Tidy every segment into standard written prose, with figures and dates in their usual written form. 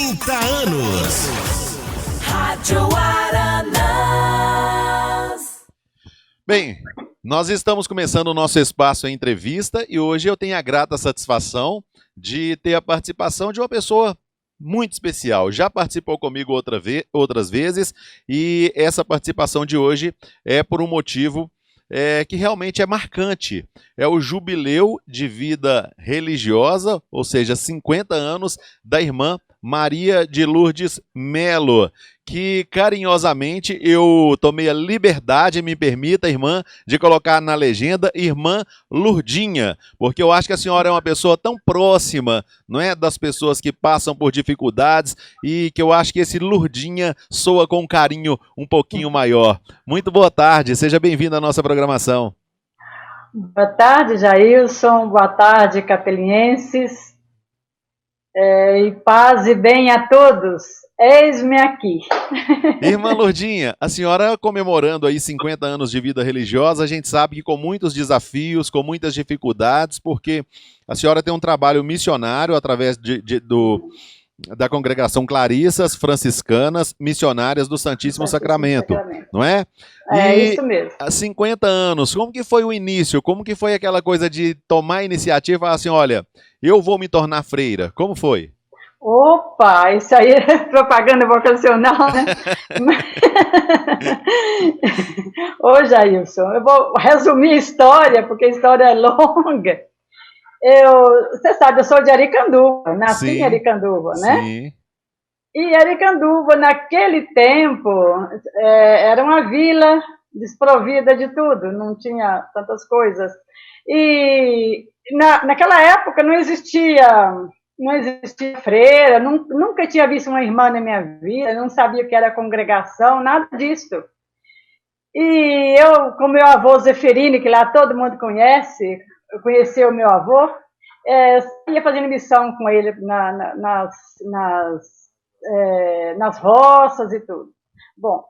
30 anos. Rádio Aranas. Bem, nós estamos começando o nosso espaço em entrevista e hoje eu tenho a grata satisfação de ter a participação de uma pessoa muito especial. Já participou comigo outras vezes e essa participação de hoje é por um motivo que realmente é marcante. É o jubileu de vida religiosa, ou seja, 50 anos da irmã Maria de Lourdes Melo, que carinhosamente eu tomei a liberdade, me permita, irmã, de colocar na legenda Irmã Lourdinha, porque eu acho que a senhora é uma pessoa tão próxima, não é, das pessoas que passam por dificuldades e que eu acho que esse Lourdinha soa com um carinho um pouquinho maior. Muito boa tarde, seja bem-vindo à nossa programação. Boa tarde, Jailson, boa tarde, capelienses. E paz e bem a todos. Eis-me aqui. Irmã Lourdinha, a senhora comemorando aí 50 anos de vida religiosa, a gente sabe que com muitos desafios, com muitas dificuldades, porque a senhora tem um trabalho missionário através da congregação Clarissas Franciscanas Missionárias do Santíssimo Sacramento, não é? É isso mesmo. Há 50 anos, como que foi o início? Como que foi aquela coisa de tomar a iniciativa e falar assim, olha, eu vou me tornar freira? Como foi? Opa, isso aí é propaganda vocacional, né? Ô, Jailson, eu vou resumir a história, porque a história é longa. Você sabe, eu sou de Aricanduva, nasci em Aricanduva, né? Sim. E Aricanduva, naquele tempo, era uma vila desprovida de tudo, não tinha tantas coisas. E naquela época não existia freira, nunca tinha visto uma irmã na minha vida, não sabia o que era congregação, nada disso. E eu, com meu avô Zeferino, que lá todo mundo conhece, eu conheci o meu avô, ia fazendo missão com ele nas roças e tudo. Bom,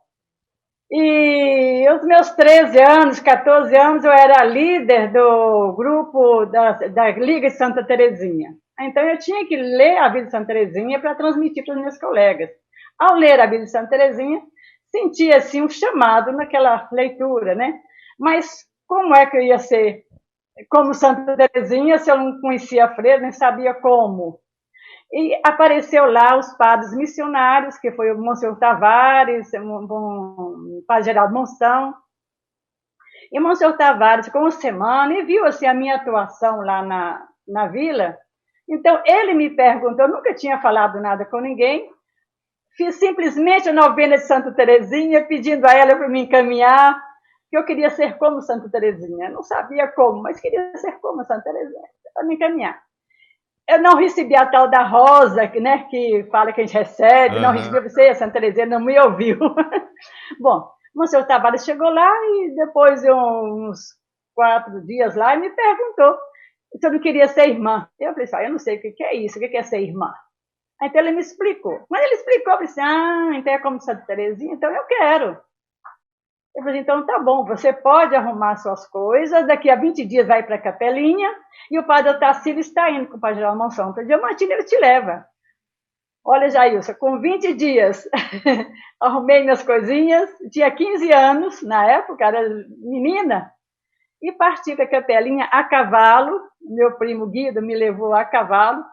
e os meus 13 anos, 14 anos, eu era líder do grupo da Liga de Santa Teresinha. Então, eu tinha que ler a vida de Santa Teresinha para transmitir para os meus colegas. Ao ler a vida de Santa Teresinha, sentia, assim, um chamado naquela leitura, né? Mas como é que eu ia ser como Santa Teresinha se eu não conhecia a freira, nem sabia como? E apareceu lá os padres missionários, que foi o Monsenhor Tavares, o Padre Geraldo Monção. E o Monsenhor Tavares ficou uma semana e viu assim, a minha atuação lá na vila. Então, ele me perguntou, eu nunca tinha falado nada com ninguém, fiz simplesmente a novena de Santa Teresinha, pedindo a ela para me encaminhar, que eu queria ser como Santa Teresinha. Não sabia como, mas queria ser como Santa Teresinha, para me encaminhar. Eu não recebi a tal da rosa, né, que fala que a gente recebe, não recebi você, a Santa Teresinha não me ouviu. Bom, o Monsenhor Tavares chegou lá e depois de uns 4 dias lá, e me perguntou se eu não queria ser irmã. Eu falei assim, eu não sei o que é isso, o que é ser irmã? Então ele me explicou. Quando ele explicou, eu falei assim, então é como Santa Teresinha, então eu quero. Eu falei, então tá bom, você pode arrumar suas coisas, daqui a 20 dias vai para a capelinha, e o padre Otacílio está indo com o padre Geraldo Monção para Diamantina, ele te leva. Olha, Jailson, com 20 dias, arrumei minhas coisinhas, tinha 15 anos, na época, era menina, e parti para a capelinha a cavalo, meu primo Guido me levou a cavalo,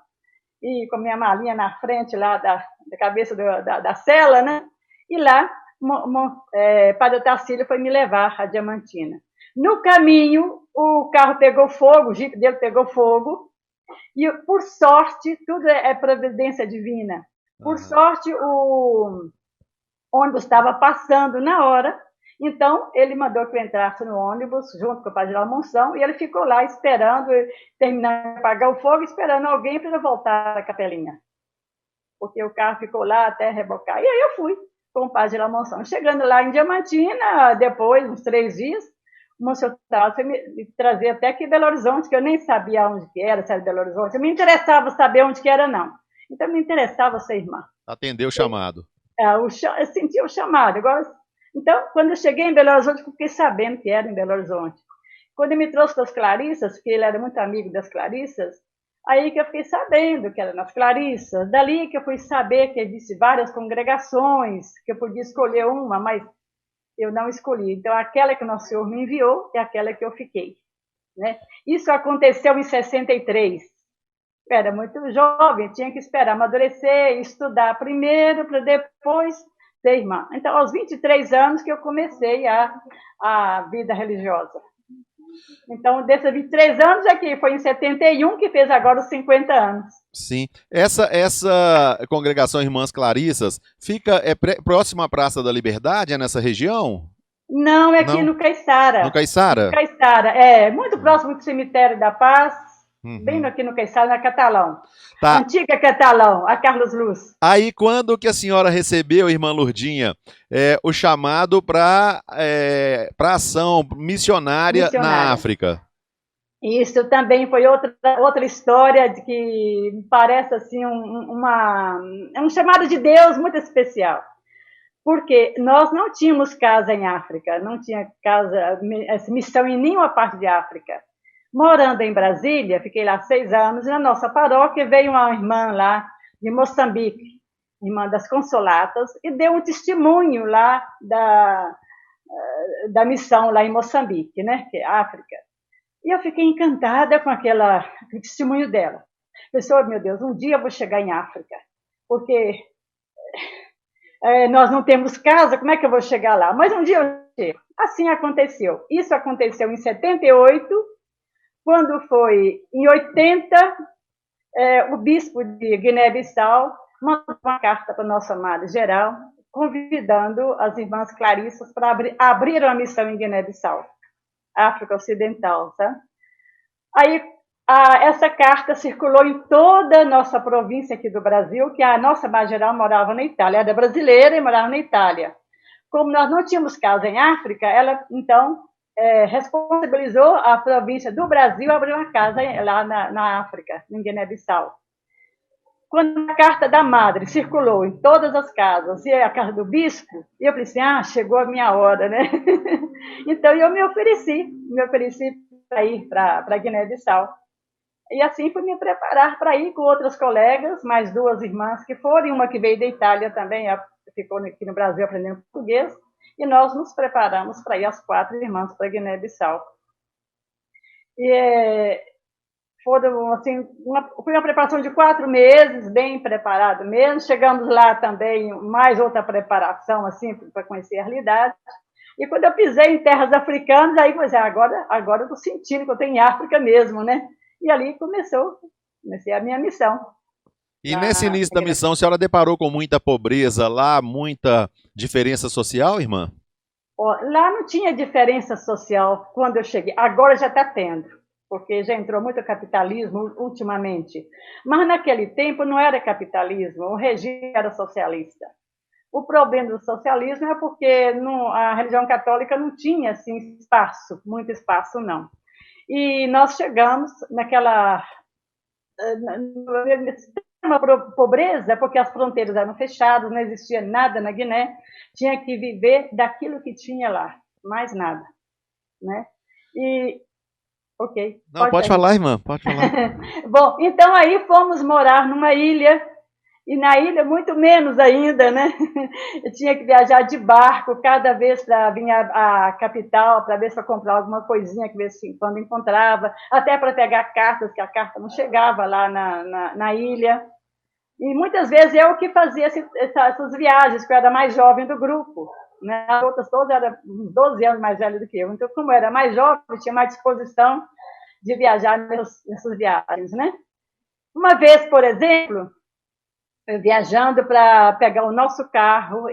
e com a minha malinha na frente lá da cabeça da cela, né? E lá, Padre Otacílio foi me levar a Diamantina. No caminho, o carro pegou fogo, o jipe dele pegou fogo, e por sorte, tudo é providência divina, por sorte o ônibus estava passando na hora, então ele mandou que eu entrasse no ônibus junto com o padre Geraldo Monção, e ele ficou lá esperando, terminar de apagar o fogo, esperando alguém para voltar à capelinha, porque o carro ficou lá até rebocar, e aí eu fui com o padre Geraldo Monção. Chegando lá em Diamantina, depois, uns 3 dias, o Monsenhor Tavares foi me trazer até aqui Belo Horizonte, que eu nem sabia onde que era, se era Belo Horizonte. Eu me interessava saber onde que era, não. Então, me interessava ser irmã. Atendeu o chamado. Eu senti o chamado. Então, quando eu cheguei em Belo Horizonte, eu fiquei sabendo que era em Belo Horizonte. Quando ele me trouxe para as Clarissas, que ele era muito amigo das Clarissas, Aí que eu fiquei sabendo que era nas Clarissas, dali que eu fui saber que existem várias congregações, que eu podia escolher uma, mas eu não escolhi. Então, aquela que o Nosso Senhor me enviou é aquela que eu fiquei. Né? Isso aconteceu em 63. Eu era muito jovem, tinha que esperar amadurecer, estudar primeiro, para depois ser irmã. Então, aos 23 anos que eu comecei a vida religiosa. Então, desses 23 anos aqui, foi em 71 que fez agora os 50 anos. Sim. Essa congregação Irmãs Clarissas fica próxima à Praça da Liberdade, é nessa região? Não, é aqui Não? no Caiçara. No Caiçara? Caiçara, muito próximo do Cemitério da Paz, bem Uhum. aqui no Caiçara, na Catalão. Tá. Antiga Catalão, a Carlos Luz. Aí, quando que a senhora recebeu, irmã Lourdinha, o chamado para ação missionária na África? Isso também foi outra história de que me parece assim um chamado de Deus muito especial. Porque nós não tínhamos casa em África, não tinha missão em nenhuma parte de África. Morando em Brasília, fiquei lá 6 anos, e na nossa paróquia veio uma irmã lá de Moçambique, irmã das Consolatas, e deu um testemunho lá da missão lá em Moçambique, né, que é África. E eu fiquei encantada com aquele testemunho dela. Pensei, meu Deus, um dia eu vou chegar em África, porque nós não temos casa, como é que eu vou chegar lá? Mas um dia eu chego. Assim aconteceu. Isso aconteceu em 78, quando foi em 80, o bispo de Guiné-Bissau mandou uma carta para o nosso amado geral, convidando as irmãs Clarissas para abrir uma missão em Guiné-Bissau, África Ocidental. Tá? Aí essa carta circulou em toda a nossa província aqui do Brasil, que a nossa amada geral morava na Itália, era brasileira e morava na Itália. Como nós não tínhamos casa em África, ela, então, responsabilizou a província do Brasil a abrir uma casa lá na África, em Guiné-Bissau. Quando a carta da madre circulou em todas as casas, e a carta do bispo, eu falei assim, chegou a minha hora, né? Então, eu me ofereci para ir para Guiné-Bissau. E assim fui me preparar para ir com outras colegas, mais 2 irmãs que foram, uma que veio da Itália também, ficou aqui no Brasil aprendendo português, e nós nos preparamos para ir as 4 irmãs para Guiné-Bissau. E foram, assim, foi uma preparação de 4 meses, bem preparado mesmo. Chegamos lá também, mais outra preparação, assim, para conhecer a realidade. E quando eu pisei em terras africanas, aí, agora eu estou sentindo que eu estou em África mesmo, né? E ali comecei a minha missão. E nesse início da missão, a senhora deparou com muita pobreza lá, muita diferença social, irmã? Lá não tinha diferença social quando eu cheguei. Agora já está tendo, porque já entrou muito capitalismo ultimamente. Mas naquele tempo não era capitalismo, o regime era socialista. O problema do socialismo é porque a religião católica não tinha assim, muito espaço não. E nós chegamos naquela uma pobreza, porque as fronteiras eram fechadas, não existia nada na Guiné, tinha que viver daquilo que tinha lá, mais nada, né? E ok. Não, pode falar, irmã, pode falar. Bom, então aí fomos morar numa ilha, e na ilha muito menos ainda, né? Eu tinha que viajar de barco cada vez para vir à capital, para ver se eu comprar alguma coisinha, que ver se quando encontrava, até para pegar cartas, que a carta não chegava lá na ilha. E muitas vezes eu que fazia essas viagens, porque eu era mais jovem do grupo. Né? As outras todas eram uns 12 anos mais velhas do que eu. Então, como eu era mais jovem, eu tinha mais disposição de viajar nessas viagens. Né? Uma vez, por exemplo, viajando para pegar o nosso carro,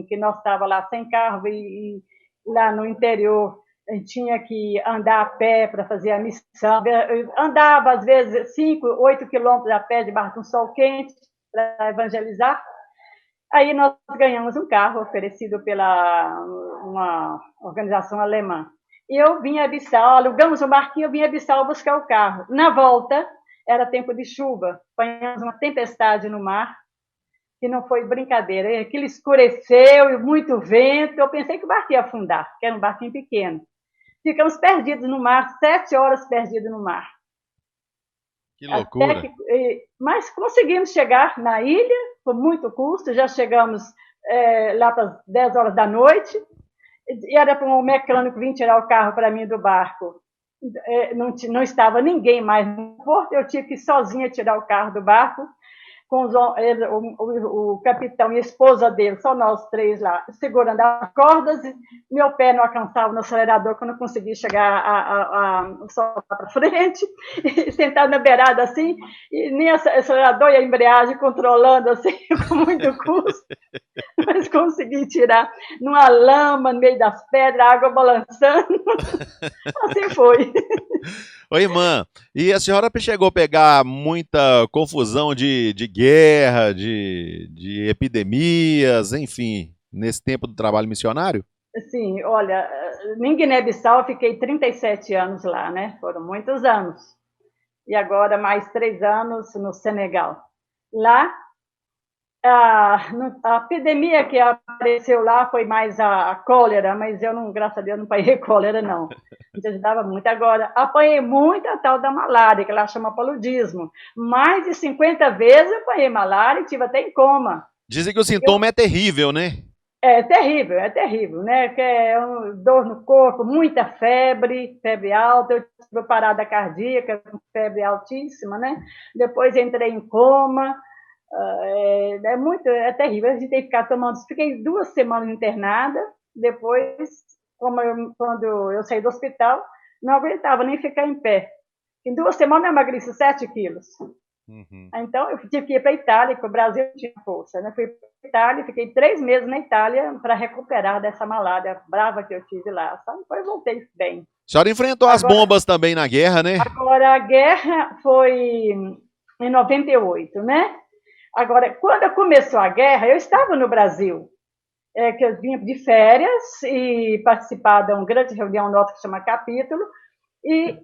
que nós estávamos lá sem carro, e lá no interior a gente tinha que andar a pé para fazer a missão. Eu andava, às vezes, 5, 8 quilômetros a pé, debaixo de um sol quente, para evangelizar. Aí nós ganhamos um carro oferecido pela uma organização alemã. E eu vim a Bissau, alugamos um barquinho, eu vim a Bissau buscar o carro. Na volta, era tempo de chuva, apanhamos uma tempestade no mar, que não foi brincadeira. Aquilo escureceu e muito vento. Eu pensei que o barco ia afundar, que era um barquinho pequeno. Ficamos perdidos no mar, 7 horas perdidos no mar. Que loucura. Mas conseguimos chegar na ilha, com muito custo, já chegamos lá para as 10 horas da noite, e era para um mecânico vir tirar o carro para mim do barco. Não estava ninguém mais no porto, eu tive que ir sozinha tirar o carro do barco, com o capitão e a esposa dele, só nós três lá, segurando as cordas, e meu pé não alcançava no acelerador, que eu não conseguia chegar só para frente, e sentado na beirada assim, e nem o acelerador e a embreagem controlando assim, com muito custo, mas consegui tirar numa lama, no meio das pedras, a água balançando, assim foi. Ô, irmã, e a senhora chegou a pegar muita confusão de guerra, de epidemias, enfim, nesse tempo do trabalho missionário? Sim, olha, em Guiné-Bissau eu fiquei 37 anos lá, né? Foram muitos anos. E agora mais 3 anos no Senegal. Lá, a epidemia que apareceu lá foi mais a cólera, mas eu não, graças a Deus, não apanhei cólera, não. Isso ajudava muito. Agora, apanhei muito a tal da malária, que ela chama paludismo. Mais de 50 vezes eu apanhei malária e tive até em coma. Dizem que o sintoma é terrível, né? É terrível, né? Que é dor no corpo, muita febre alta, eu tive parada cardíaca, com febre altíssima, né? Depois entrei em coma. É terrível, a gente tem que ficar tomando. Fiquei 2 semanas internada, depois, quando eu saí do hospital, não aguentava nem ficar em pé. Em 2 semanas eu emagreci 7 quilos. Uhum. Então eu tive que ir para a Itália, porque o Brasil não tinha força, né? Fui para a Itália, fiquei 3 meses na Itália para recuperar dessa malária brava que eu tive lá. Só depois voltei bem. A senhora enfrentou as bombas também na guerra, né? Agora, a guerra foi em 98, né? Agora, quando começou a guerra, eu estava no Brasil, que eu vinha de férias e participar de uma grande reunião nossa que chama Capítulo, e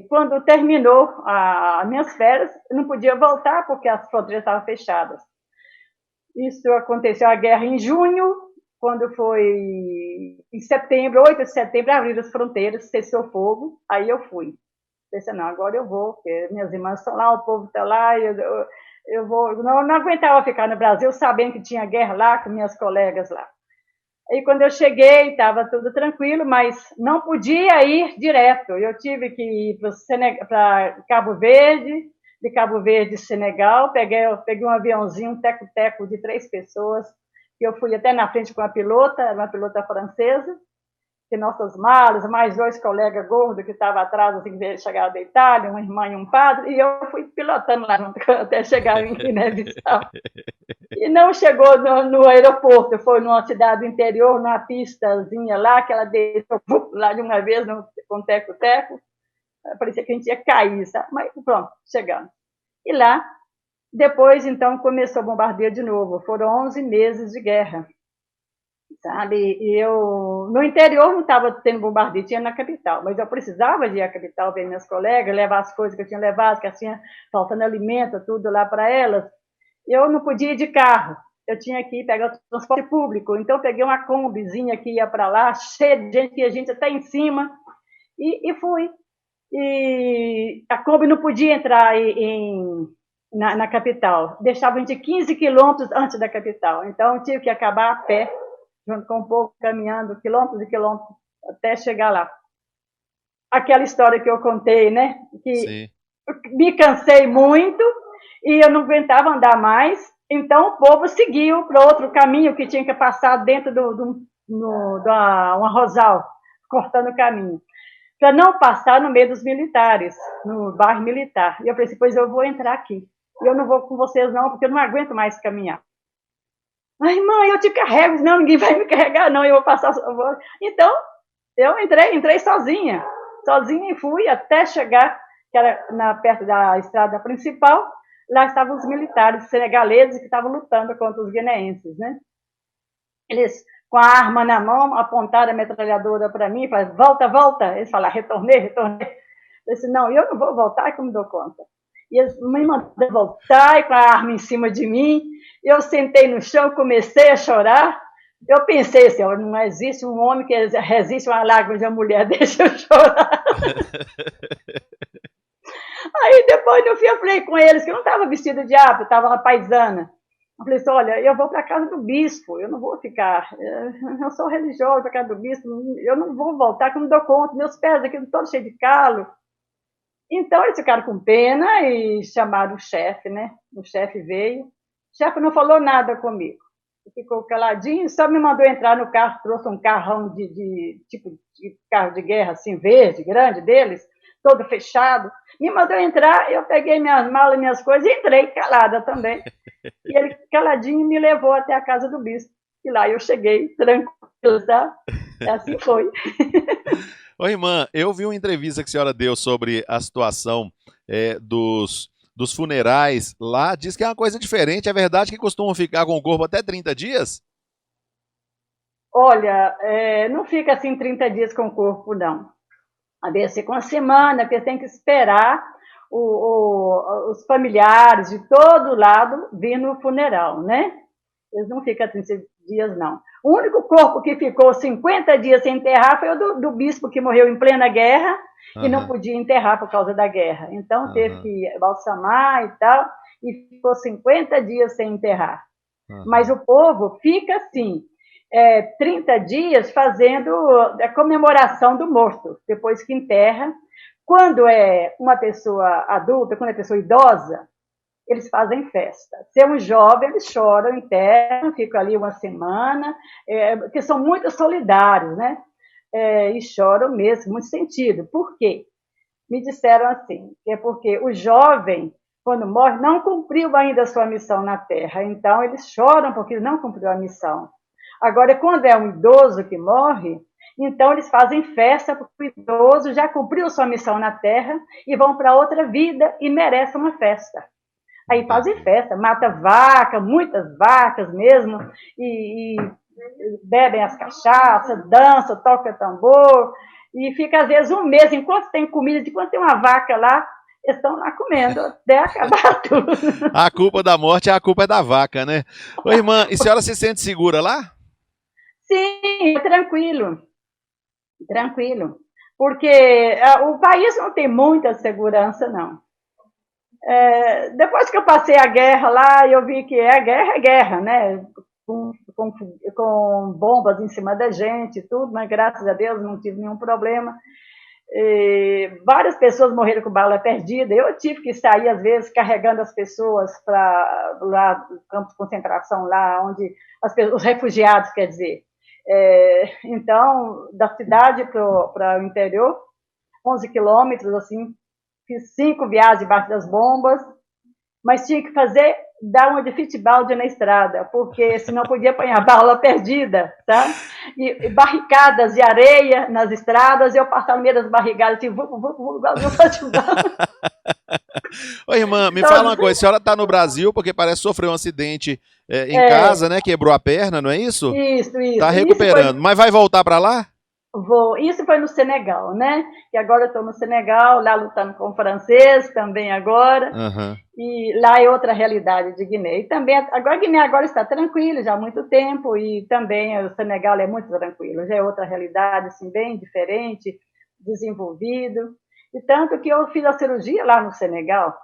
quando terminou as minhas férias, eu não podia voltar porque as fronteiras estavam fechadas. Isso aconteceu, a guerra em junho, quando foi em setembro, 8 de setembro, abriram as fronteiras, cessou o fogo, aí eu fui. Pensei, não, agora eu vou, porque minhas irmãs estão lá, o povo está lá, eu vou. Não aguentava ficar no Brasil sabendo que tinha guerra lá com minhas colegas lá. E quando eu cheguei, estava tudo tranquilo, mas não podia ir direto. Eu tive que ir para Cabo Verde, de Cabo Verde, Senegal. Peguei um aviãozinho, um teco-teco de 3 pessoas, que eu fui até na frente com a pilota, era uma pilota francesa, que nossas malas, mais 2 colegas gordos que estavam atrás, assim, chegaram da Itália, uma irmã e um padre, e eu fui pilotando lá até chegar em Guiné-Bissau. E não chegou no aeroporto, foi numa cidade do interior, numa pistazinha lá, que ela desceu lá de uma vez com teco-teco, parecia que a gente ia cair, sabe? Mas pronto, chegamos. E lá, depois, então, começou a bombardeio de novo, foram 11 meses de guerra. Sabe, e eu no interior não estava tendo bombardeio, tinha na capital, mas eu precisava de ir à capital ver minhas colegas, levar as coisas que eu tinha levado, que tinha faltando alimento, tudo lá para elas. Eu não podia ir de carro, eu tinha que ir pegar o transporte público, então eu peguei uma combizinha que ia para lá, cheia de gente, que a gente até em cima, e fui. E a Kombi não podia entrar na capital, deixava a gente 15 quilômetros antes da capital, então eu tive que acabar a pé, junto com um povo caminhando quilômetros e quilômetros até chegar lá. Aquela história que eu contei, né? Que Sim. Me cansei muito e eu não aguentava andar mais, então o povo seguiu para outro caminho que tinha que passar dentro de um arrozal, cortando o caminho, para não passar no meio dos militares, no bairro militar. E eu pensei, pois eu vou entrar aqui. E eu não vou com vocês não, porque eu não aguento mais caminhar. Ai, mãe, eu te carrego. Não, ninguém vai me carregar, não, eu vou passar. Então, eu entrei sozinha e fui até chegar, que era perto da estrada principal. Lá estavam os militares senegaleses que estavam lutando contra os guineenses, né? Eles, com a arma na mão, apontaram a metralhadora para mim e falaram, volta, volta. Eles falaram, retornei. Eu disse, não, eu não vou voltar, que eu me dou conta. E eles me mandaram voltar, e com a arma em cima de mim. Eu sentei no chão, comecei a chorar. Eu pensei assim, não existe um homem que resiste a uma lágrima de uma mulher, deixa eu chorar. Aí depois no fim eu falei com eles que eu não estava vestida de árabe, eu estava uma paisana. Eu falei assim, olha, eu vou para a casa do bispo, eu não vou ficar, eu sou religiosa para a casa do bispo, eu não vou voltar, que eu não dou conta, meus pés aqui estão todos cheios de calo. Então eles ficaram com pena e chamaram o chefe, né? O chefe veio, o chefe não falou nada comigo, ficou caladinho, só me mandou entrar no carro, trouxe um carrão tipo de carro de guerra, assim, verde, grande deles, todo fechado, me mandou entrar, eu peguei minhas malas, minhas coisas e entrei calada também. E ele, caladinho, me levou até a casa do bispo. E lá eu cheguei, tranquilo, tá? Assim foi. Ô, irmã, eu vi uma entrevista que a senhora deu sobre a situação dos funerais lá. Diz que é uma coisa diferente. É verdade que costumam ficar com o corpo até 30 dias? Olha, não fica assim 30 dias com o corpo, não. Às vezes fica uma semana, porque tem que esperar os familiares de todo lado vir no funeral, né? Eles não ficam 30 dias, não. O único corpo que ficou 50 dias sem enterrar foi o do bispo que morreu em plena guerra e não podia enterrar por causa da guerra. Então teve que balsamar e tal, e ficou 50 dias sem enterrar. Mas o povo fica assim, 30 dias fazendo a comemoração do morto, depois que enterra. Quando é uma pessoa adulta, quando é pessoa idosa, eles fazem festa. Se é um jovem, eles choram, enterram, ficam ali uma semana, porque são muito solidários, né? E choram mesmo, muito sentido. Por quê? Me disseram assim, que é porque o jovem, quando morre, não cumpriu ainda a sua missão na Terra. Então, eles choram porque ele não cumpriu a missão. Agora, quando é um idoso que morre, então eles fazem festa porque o idoso já cumpriu sua missão na Terra e vão para outra vida e merece uma festa. Aí fazem festa, mata vaca, muitas vacas mesmo, e bebem as cachaças, dançam, tocam tambor, e fica às vezes um mês, enquanto tem comida, enquanto tem uma vaca lá, eles estão lá comendo até acabar tudo. A culpa da morte, a culpa é da vaca, né? Ô, irmã, e a senhora se sente segura lá? Sim, tranquilo, tranquilo, porque o país não tem muita segurança, não. Depois que eu passei a guerra lá, eu vi que é guerra, né? Com bombas em cima da gente e tudo, mas graças a Deus não tive nenhum problema. Várias pessoas morreram com bala perdida. Eu tive que sair, às vezes, carregando as pessoas para lá no campo de concentração, lá onde os refugiados, quer dizer. Então, da cidade para o interior, 11 quilômetros, assim, fiz 5 viagens debaixo das bombas, mas tinha que dar uma de fitbalde na estrada, porque senão podia apanhar bala perdida, tá? E barricadas de areia nas estradas, eu passava no meio das barrigadas, assim, igual meu futebol. Ô, irmã, me fala uma coisa, a senhora está no Brasil porque parece sofrer um acidente em casa, né? Quebrou a perna, não é isso? Isso. Está recuperando, mas vai voltar para lá? Vou. Isso foi no Senegal, né? E agora eu estou no Senegal, lá lutando com o francês também agora. E lá é outra realidade de Guiné. E também, agora Guiné agora está tranquilo já há muito tempo, e também o Senegal é muito tranquilo, já é outra realidade, assim, bem diferente, desenvolvido. E tanto que eu fiz a cirurgia lá no Senegal,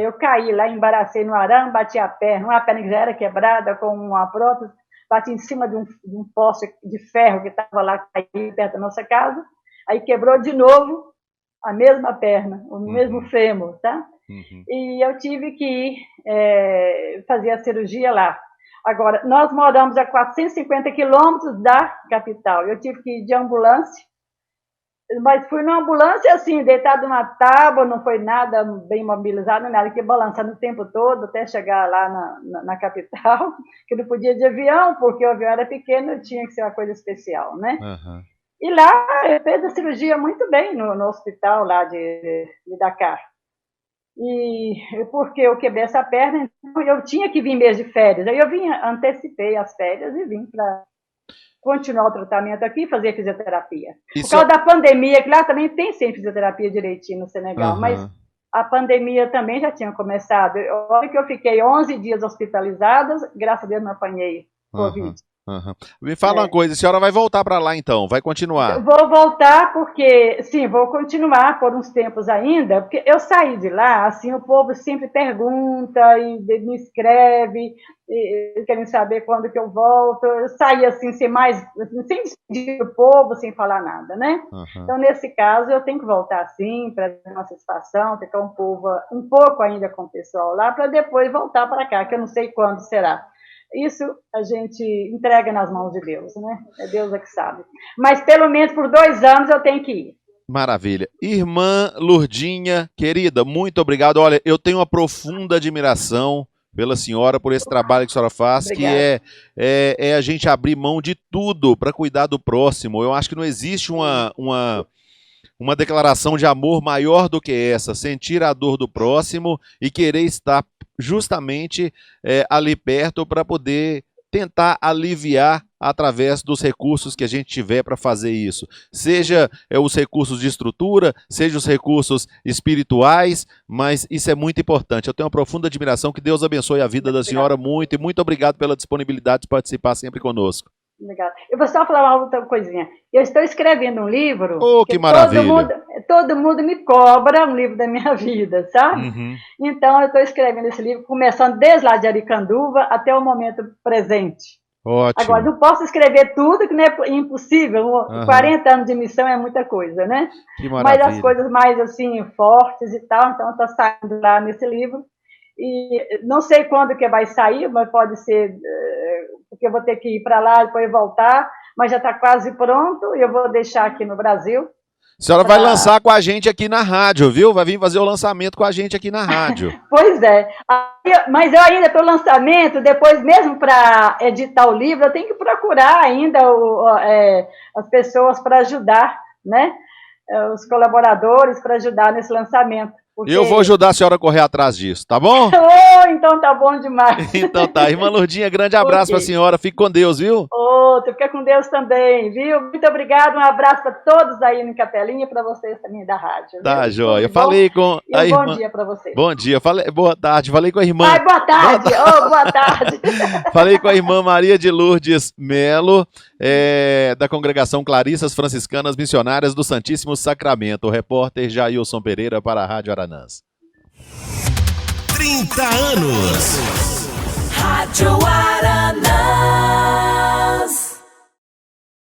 eu caí lá, embaracei no arame, bati a perna, uma perna que já era quebrada com uma prótese, bati em cima de um poste de ferro que estava lá perto da nossa casa, aí quebrou de novo a mesma perna, o mesmo fêmur, tá? E eu tive que ir fazer a cirurgia lá. Agora, nós moramos a 450 quilômetros da capital, eu tive que ir de ambulância, mas fui numa ambulância assim, deitado numa tábua, não foi nada bem mobilizado, nada, que balançando o tempo todo até chegar lá na capital, que não podia de avião, porque o avião era pequeno, tinha que ser uma coisa especial, né? E lá eu fiz a cirurgia muito bem no hospital lá de Dakar. E porque eu quebrei essa perna, então eu tinha que vir mês de férias. Aí eu antecipei as férias e vim para continuar o tratamento aqui e fazer fisioterapia. Por causa da pandemia, que lá também tem sem fisioterapia direitinho no Senegal, mas a pandemia também já tinha começado. Olha que eu fiquei 11 dias hospitalizada, graças a Deus não apanhei Covid. Aham. Me fala uma coisa, a senhora vai voltar para lá então, vai continuar? Eu vou voltar porque, sim, vou continuar por uns tempos ainda, porque eu saí de lá, assim, o povo sempre pergunta e me escreve, e querem saber quando que eu volto. Eu saí assim, sem despedir o povo, sem falar nada, né? Aham. Então, nesse caso, eu tenho que voltar sim, para ter uma satisfação, ficar um pouco ainda com o pessoal lá, para depois voltar para cá, que eu não sei quando será. Isso a gente entrega nas mãos de Deus, né? É Deus é que sabe. Mas pelo menos por 2 anos eu tenho que ir. Maravilha. Irmã Lurdinha, querida, muito obrigado. Olha, eu tenho uma profunda admiração pela senhora, por esse trabalho que a senhora faz, Obrigada. que é a gente abrir mão de tudo para cuidar do próximo. Eu acho que não existe uma declaração de amor maior do que essa, sentir a dor do próximo e querer estar justamente ali perto para poder tentar aliviar através dos recursos que a gente tiver para fazer isso. Seja os recursos de estrutura, seja os recursos espirituais, mas isso é muito importante. Eu tenho uma profunda admiração, que Deus abençoe a vida da senhora muito e muito obrigado pela disponibilidade de participar sempre conosco. Legal. Eu vou só falar uma outra coisinha. Eu estou escrevendo um livro. Oh, que maravilha. Todo mundo me cobra um livro da minha vida, sabe? Uhum. Então, eu estou escrevendo esse livro, começando desde lá de Aricanduva até o momento presente. Ótimo. Agora, não posso escrever tudo, que não é impossível. 40 anos de missão é muita coisa, né? Que maravilha. Mas as coisas mais, assim, fortes e tal, então está saindo lá nesse livro. E não sei quando que vai sair, mas pode ser, porque eu vou ter que ir para lá, depois voltar, mas já está quase pronto, e eu vou deixar aqui no Brasil. A senhora vai lançar com a gente aqui na rádio, viu? Vai vir fazer o lançamento com a gente aqui na rádio. Pois é. Mas eu ainda, para o lançamento, depois mesmo para editar o livro, eu tenho que procurar ainda as pessoas para ajudar, né? Os colaboradores para ajudar nesse lançamento. Porque... Eu vou ajudar a senhora a correr atrás disso, tá bom? Oh, então tá bom demais. Então tá. Irmã Lurdinha, grande abraço pra senhora. Fique com Deus, viu? Outro, fica com Deus também, viu? Muito obrigado, um abraço para todos aí no Capelinha e para vocês também da rádio. Tá, viu? joia. Falei com e a irmã. Bom dia para vocês. Bom dia. Boa tarde. Falei com a irmã. Ai, boa tarde. Boa tarde. Falei com a irmã Maria de Lourdes Melo, da congregação Clarissas Franciscanas Missionárias do Santíssimo Sacramento. O repórter Jailson Pereira para a Rádio Aranãs. 30 anos. Rádio Aranãs.